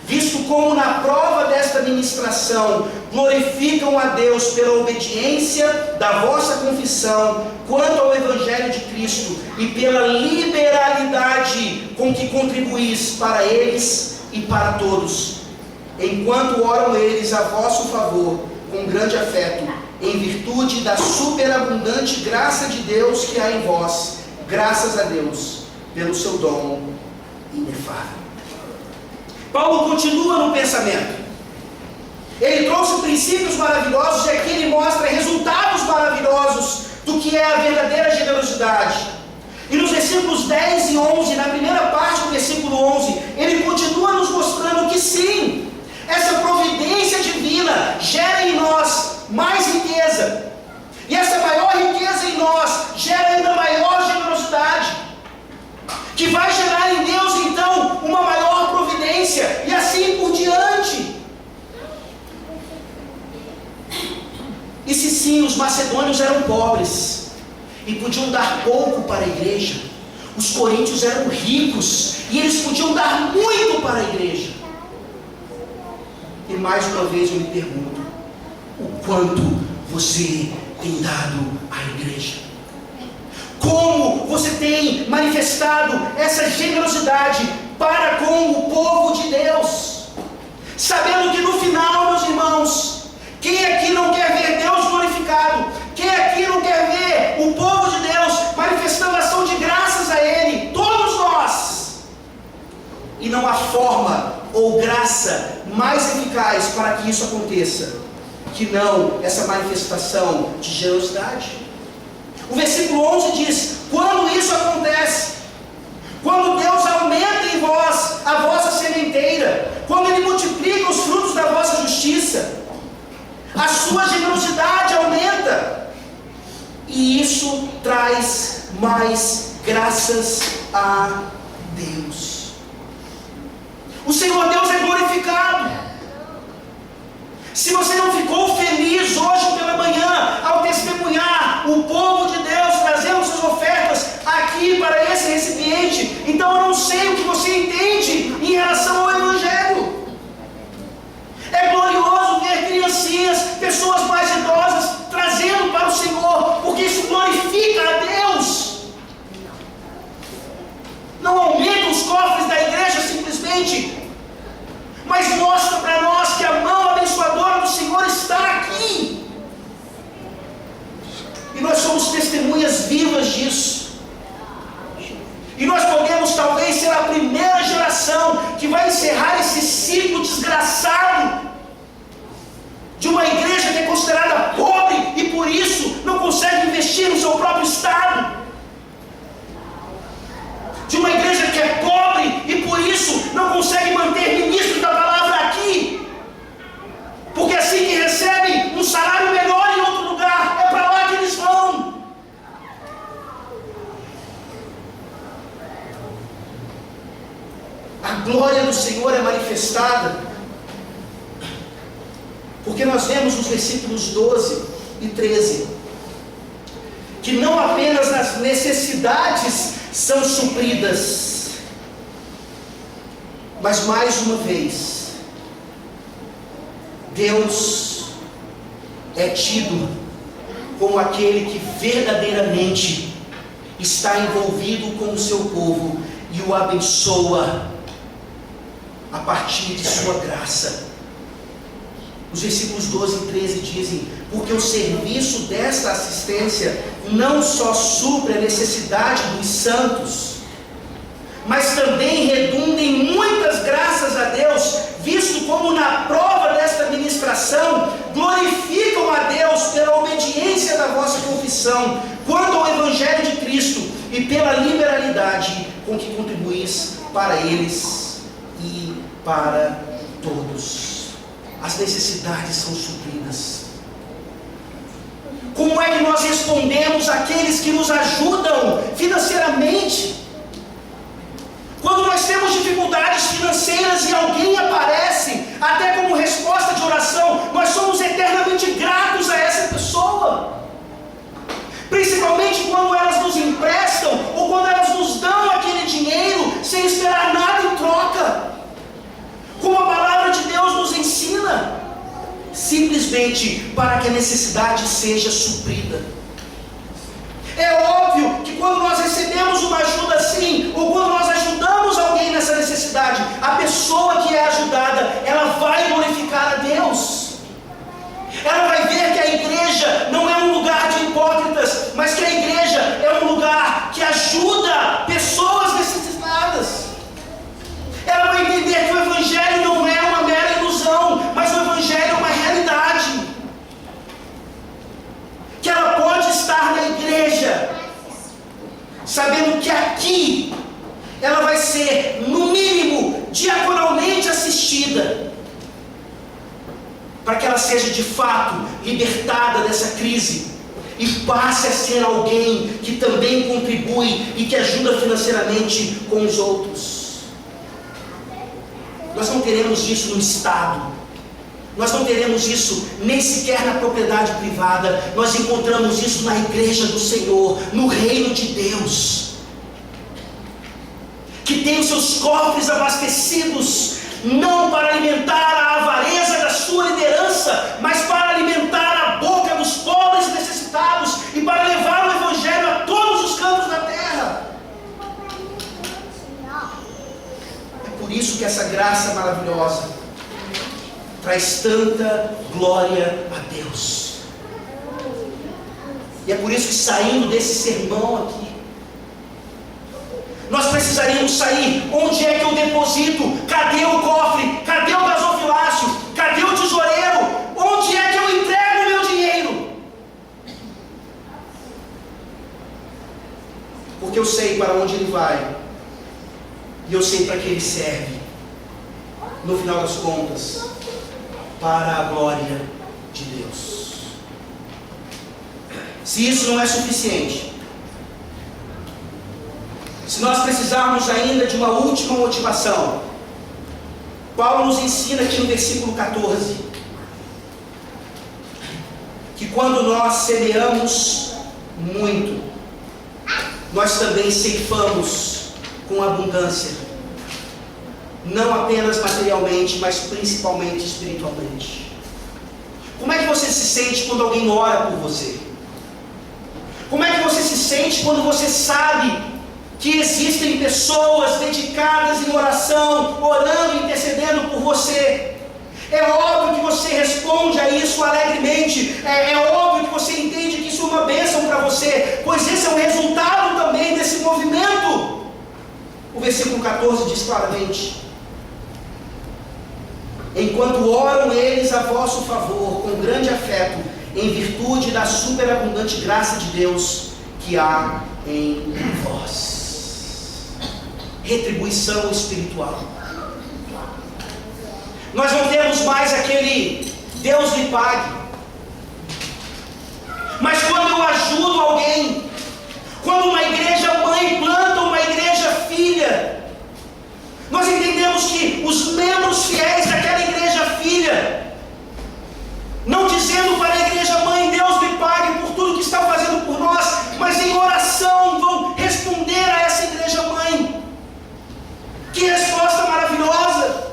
visto como na prova desta ministração glorificam a Deus pela obediência da vossa confissão quanto ao Evangelho de Cristo e pela liberalidade com que contribuís para eles e para todos, enquanto oram eles a vosso favor com grande afeto, em virtude da superabundante graça de Deus que há em vós, graças a Deus pelo seu dom inefável. Paulo continua no pensamento. Ele trouxe princípios maravilhosos e aqui ele mostra resultados maravilhosos do que é a verdadeira generosidade. E nos versículos 10 e 11, na primeira parte do versículo 11, ele continua nos mostrando que sim, essa providência divina gera em nós mais riqueza. E essa maior riqueza em nós gera ainda maior generosidade, que vai gerar em Deus então uma maior providência, e assim por diante. E se sim, os macedônios eram pobres e podiam dar pouco para a igreja, os coríntios eram ricos e eles podiam dar muito para a igreja. E mais uma vez eu me pergunto, o quanto você tem dado à igreja? Como você tem manifestado essa generosidade para com o povo de Deus? Sabendo que no final, meus irmãos, Quem aqui não quer ver Deus glorificado? Quem aqui não quer ver o povo de Deus manifestando ação de graças a Ele? Todos nós. E não há forma ou graça mais eficaz para que isso aconteça que não essa manifestação de generosidade. O versículo 11 diz: quando isso acontece, quando Deus aumenta em vós a vossa sementeira, quando Ele multiplica os frutos da vossa justiça, a sua generosidade aumenta, e isso traz mais graças a Deus. O Senhor Deus é glorificado. Se você não ficou feliz hoje pela manhã ao testemunhar o povo de Deus trazendo suas ofertas aqui para esse recipiente, então eu não sei o que você entende em relação ao Evangelho. É glorioso ver criancinhas, pessoas mais idosas trazendo para o Senhor, porque isso glorifica a Deus. Não aumenta os cofres da igreja simplesmente, mas mostra para nós que a mão abençoadora do Senhor está aqui. E nós somos testemunhas vivas disso. E nós podemos talvez ser a primeira geração que vai encerrar esse ciclo desgraçado de uma igreja que é considerada pobre e por isso não consegue investir no seu próprio estado. De uma igreja que é pobre e por isso não consegue manter ministros da palavra aqui. Porque assim que recebem um salário melhor em outro lugar, é para lá que eles vão. A glória do Senhor é manifestada, porque nós vemos nos versículos 12 e 13, que não apenas as necessidades são supridas, mas mais uma vez, Deus é tido como aquele que verdadeiramente está envolvido com o seu povo e o abençoa a partir de sua graça. Os versículos 12 e 13 dizem: porque o serviço desta assistência não só supre a necessidade dos santos, mas também redunda em muitas graças a Deus, visto como na prova desta ministração glorificam a Deus pela obediência da vossa confissão quanto ao Evangelho de Cristo e pela liberalidade com que contribuís para eles e para todos. As necessidades são supridas. Como é que nós respondemos àqueles que nos ajudam financeiramente? Quando nós temos dificuldades financeiras e alguém aparece, até como resposta de oração, nós somos eternamente gratos a essa pessoa. Principalmente quando elas nos emprestam ou quando elas nos dão aquele dinheiro sem esperar nada em troca. Como a palavra de Deus nos ensina, simplesmente para que a necessidade seja suprida. É óbvio que quando nós recebemos uma ajuda assim, ou quando nós ajudamos alguém nessa necessidade, a pessoa que é ajudada, ela vai glorificar a Deus. Ela vai ver que a igreja não é um lugar de hipócritas, mas que a igreja é um lugar que ajuda pessoas necessitadas. Ela vai entender que o Evangelho não é uma mera ilusão, mas o Evangelho é uma realidade. Que ela pode estar na igreja, sabendo que aqui ela vai ser, no mínimo, diaconalmente assistida, para que ela seja de fato libertada dessa crise e passe a ser alguém que também contribui e que ajuda financeiramente com os outros. Nós não teremos isso no Estado, nós não teremos isso nem sequer na propriedade privada, nós encontramos isso na igreja do Senhor, no reino de Deus, que tem os seus cofres abastecidos, não para alimentar a avareza da sua liderança, mas para alimentar a boca dos pobres e necessitados, e para levar o Evangelho a todos os cantos da terra. É por isso que essa graça maravilhosa traz tanta glória a Deus. E é por isso que, saindo desse sermão aqui, nós precisaríamos sair. Onde é que eu deposito? Cadê o cofre? Cadê o gasofilácio? Cadê o tesoureiro? Onde é que eu entrego o meu dinheiro? Porque eu sei para onde ele vai, e eu sei para que ele serve. No final das contas, para a glória de Deus. Se isso não é suficiente, se nós precisarmos ainda de uma última motivação, Paulo nos ensina aqui no versículo 14, que quando nós semeamos muito, nós também ceifamos com abundância, não apenas materialmente, mas principalmente espiritualmente. Como é que você se sente quando alguém ora por você? Como é que você se sente quando você sabe que existem pessoas dedicadas em oração, orando e intercedendo por você? É óbvio que você responde a isso alegremente, é óbvio que você entende que isso é uma bênção para você, pois esse é o resultado também desse movimento. O versículo 14 diz claramente: enquanto oram eles a vosso favor com grande afeto, em virtude da superabundante graça de Deus que há em vós. Retribuição espiritual. Nós não temos mais aquele Deus lhe pague. Mas quando eu ajudo alguém, quando uma igreja mãe planta uma igreja filha, nós entendemos que os membros fiéis daquela igreja filha, não dizendo para a igreja mãe, Deus me pague por tudo que está fazendo por nós, mas em oração vão responder a essa igreja mãe. Que resposta maravilhosa!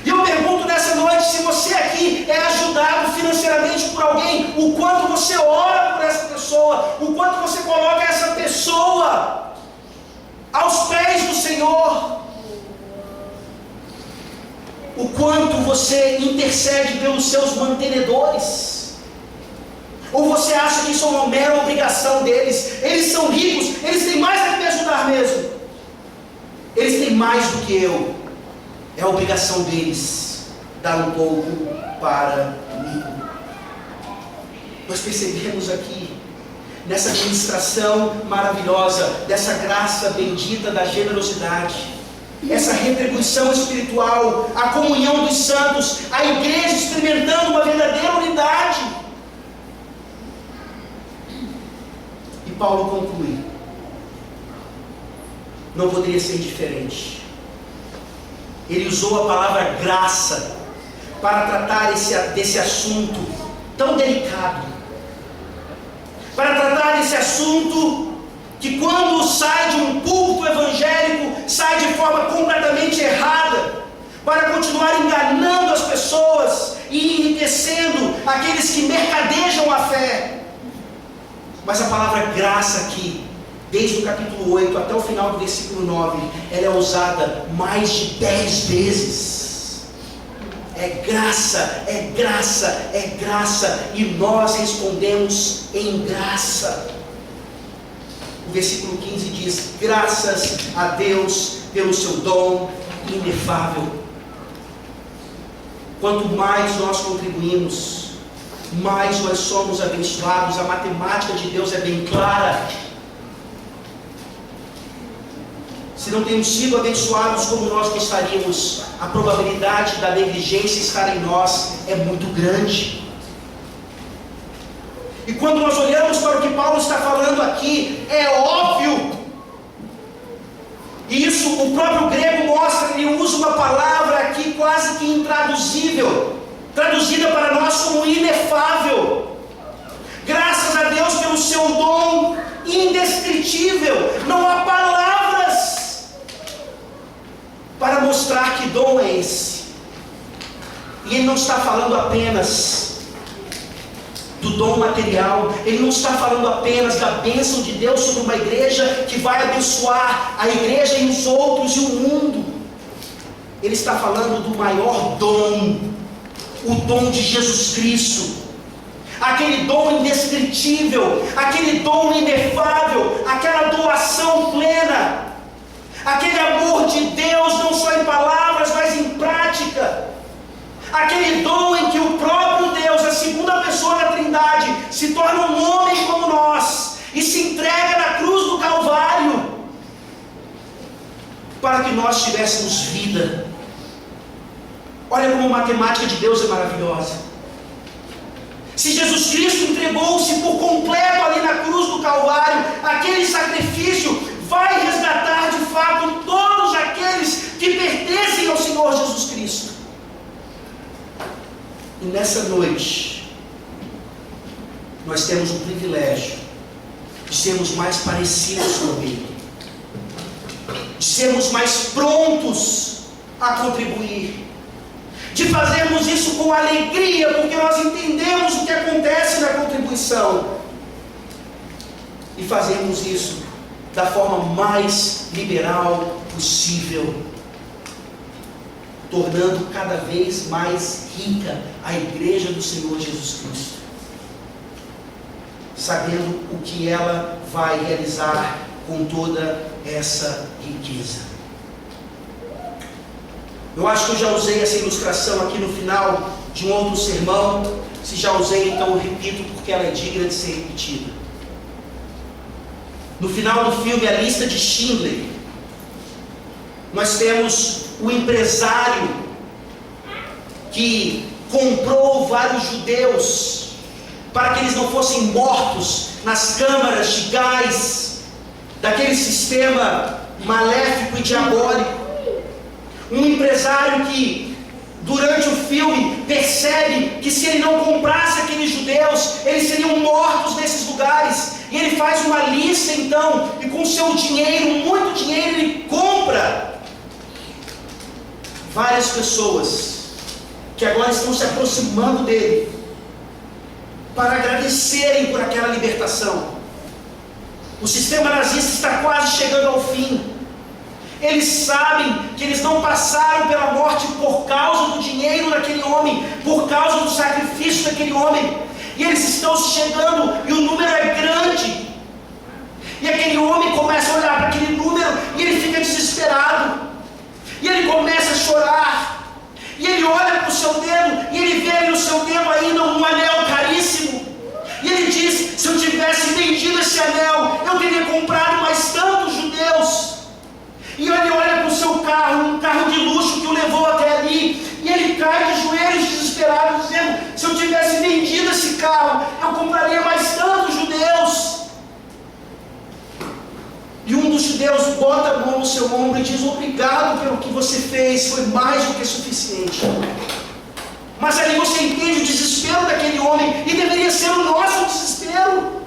E eu pergunto nessa noite, se você aqui é ajudado financeiramente por alguém, o quanto você ora por essa pessoa, o quanto você coloca essa pessoa aos pés do Senhor, o quanto você intercede pelos seus mantenedores, ou você acha que isso é uma mera obrigação deles? Eles são ricos, eles têm mais a me ajudar mesmo, eles têm mais do que eu, é a obrigação deles dar um pouco para mim. Nós percebemos aqui, nessa administração maravilhosa, dessa graça bendita da generosidade, essa retribuição espiritual, a comunhão dos santos, a igreja experimentando uma verdadeira unidade. E Paulo conclui: não poderia ser diferente. Ele usou a palavra graça para tratar desse assunto tão delicado, para tratar desse assunto que, quando sai de um púlpito evangélico, sai de forma completamente errada, para continuar enganando as pessoas e enriquecendo aqueles que mercadejam a fé. Mas a palavra graça aqui, desde o capítulo 8 até o final do versículo 9, ela é usada mais de 10 vezes. É graça, é graça, é graça, e nós respondemos em graça. O versículo 15 diz: graças a Deus pelo seu dom inefável. Quanto mais nós contribuímos, mais nós somos abençoados. A matemática de Deus é bem clara. Se não temos sido abençoados como nós gostaríamos, a probabilidade da negligência estar em nós é muito grande. E quando nós olhamos para o que Paulo está falando aqui, é óbvio, e isso o próprio grego mostra, ele usa uma palavra aqui quase que intraduzível, traduzida para nós como inefável. Graças a Deus pelo seu dom indescritível. Não há palavras para mostrar que dom é esse. E ele não está falando apenas do dom material, ele não está falando apenas da bênção de Deus sobre uma igreja que vai abençoar a igreja e os outros e o mundo. ele está falando do maior dom, o dom de Jesus Cristo, aquele dom indescritível, aquele dom inefável, aquela doação plena, aquele amor de Deus não só em palavras, mas em prática, aquele dom em que o próprio Deus, a segunda pessoa da Trindade, se torna um homem como nós e se entrega na cruz do Calvário para que nós tivéssemos vida. Olha como a matemática de Deus é maravilhosa. Se Jesus Cristo entregou-se por completo ali na cruz do Calvário, aquele sacrifício vai resgatar de fato todos aqueles que pertencem ao Senhor Jesus Cristo. E nessa noite, nós temos o privilégio de sermos mais parecidos com Ele, de sermos mais prontos a contribuir, de fazermos isso com alegria, porque nós entendemos o que acontece na contribuição, e fazermos isso da forma mais liberal possível, tornando cada vez mais rica a igreja do Senhor Jesus Cristo, sabendo o que ela vai realizar com toda essa riqueza. Eu acho que eu já usei essa ilustração aqui no final de um outro sermão. Se já usei, então eu repito, porque ela é digna de ser repetida. No final do filme A Lista de Schindler, nós temos o empresário que comprou vários judeus para que eles não fossem mortos nas câmaras de gás daquele sistema maléfico e diabólico. Um empresário que, durante o filme, percebe que se ele não comprasse aqueles judeus, eles seriam mortos nesses lugares. E ele faz uma lista então, e com seu dinheiro, muito dinheiro, ele compra várias pessoas que agora estão se aproximando dele para agradecerem por aquela libertação. O sistema nazista está quase chegando ao fim. Eles sabem que eles não passaram pela morte por causa do dinheiro daquele homem, por causa do sacrifício daquele homem. E eles estão chegando, e o número é grande. E aquele homem começa a olhar para aquele número, e ele fica desesperado. E ele começa a chorar. E ele olha para o seu dedo, e ele vê ali no seu dedo ainda um anel caríssimo. E ele diz: se eu tivesse vendido esse anel, eu teria comprado mais tantos judeus. E ele olha para o seu carro, um carro de luxo que o levou até ali, e ele cai de joelhos desesperado, dizendo: se eu tivesse vendido esse carro, eu compraria mais tantos judeus. E um dos judeus bota a mão no seu ombro e diz: obrigado pelo que você fez, foi mais do que suficiente. Mas ali você entende o desespero daquele homem, e deveria ser o nosso desespero.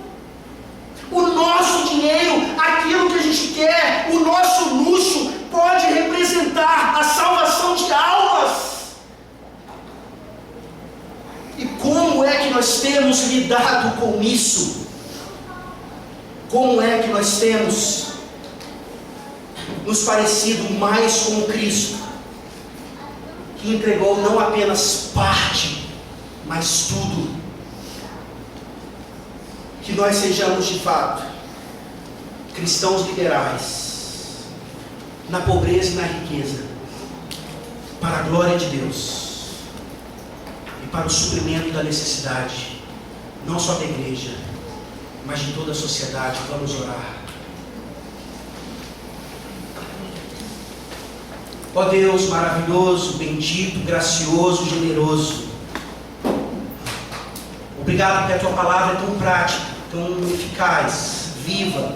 O nosso dinheiro, aquilo que a gente quer, o nosso luxo, pode representar a salvação de almas. E como é que nós temos lidado com isso? Como é que nós temos nos parecido mais com Cristo, que entregou não apenas parte, mas tudo? Que nós sejamos de fato cristãos liberais, na pobreza e na riqueza, para a glória de Deus e para o suprimento da necessidade, não só da igreja, mas de toda a sociedade. Vamos orar. Ó Deus maravilhoso, bendito, gracioso, generoso, obrigado porque a Tua palavra é tão prática, tão eficaz, viva.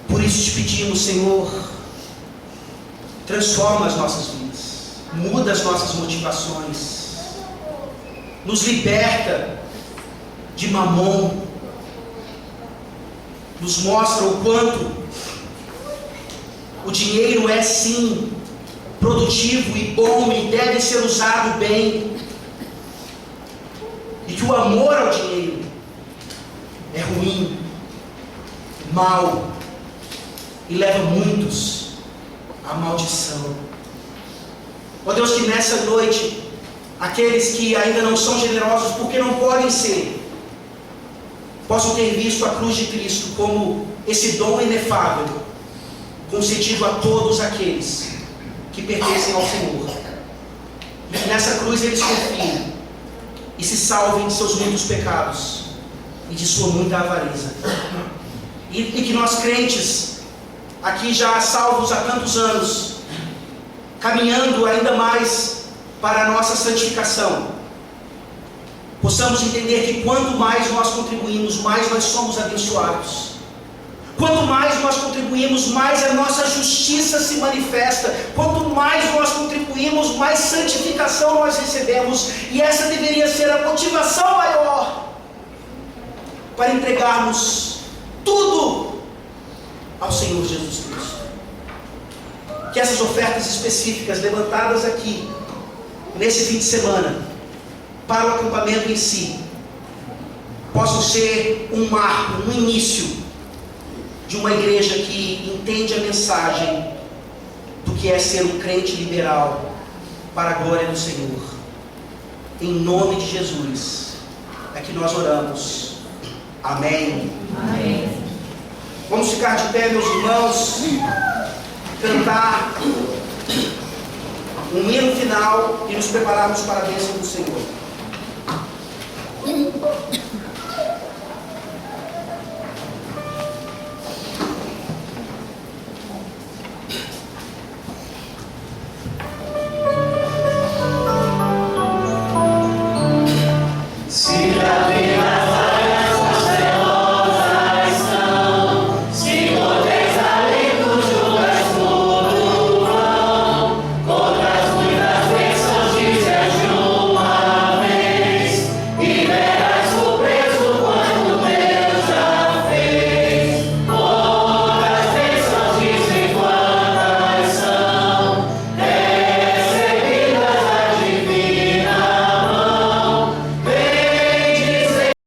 Por isso te pedimos, Senhor, transforma as nossas vidas, muda as nossas motivações, nos liberta de mamon, nos mostra o quanto o dinheiro é sim produtivo e bom e deve ser usado bem, e que o amor ao dinheiro é ruim, mau, e leva muitos a maldição. Ó Deus, que nessa noite, aqueles que ainda não são generosos, porque não podem ser, possam ter visto a cruz de Cristo como esse dom inefável, concedido a todos aqueles que pertencem ao Senhor. E que nessa cruz eles confiem e se salvem de seus muitos pecados e de sua muita avareza. E que nós crentes, aqui já salvos há tantos anos, caminhando ainda mais para a nossa santificação, possamos entender que quanto mais nós contribuímos, mais nós somos abençoados. Quanto mais nós contribuímos, mais a nossa justiça se manifesta. Quanto mais nós contribuímos, mais santificação nós recebemos. E essa deveria ser a motivação maior para entregarmos tudo ao Senhor Jesus Cristo. Que essas ofertas específicas levantadas aqui, nesse fim de semana, para o acampamento em si, possam ser um marco, um início de uma igreja que entende a mensagem do que é ser um crente liberal para a glória do Senhor. Em nome de Jesus é que nós oramos. Amém. Amém. Vamos ficar de pé, meus irmãos, cantar um hino final e nos prepararmos para a bênção do Senhor.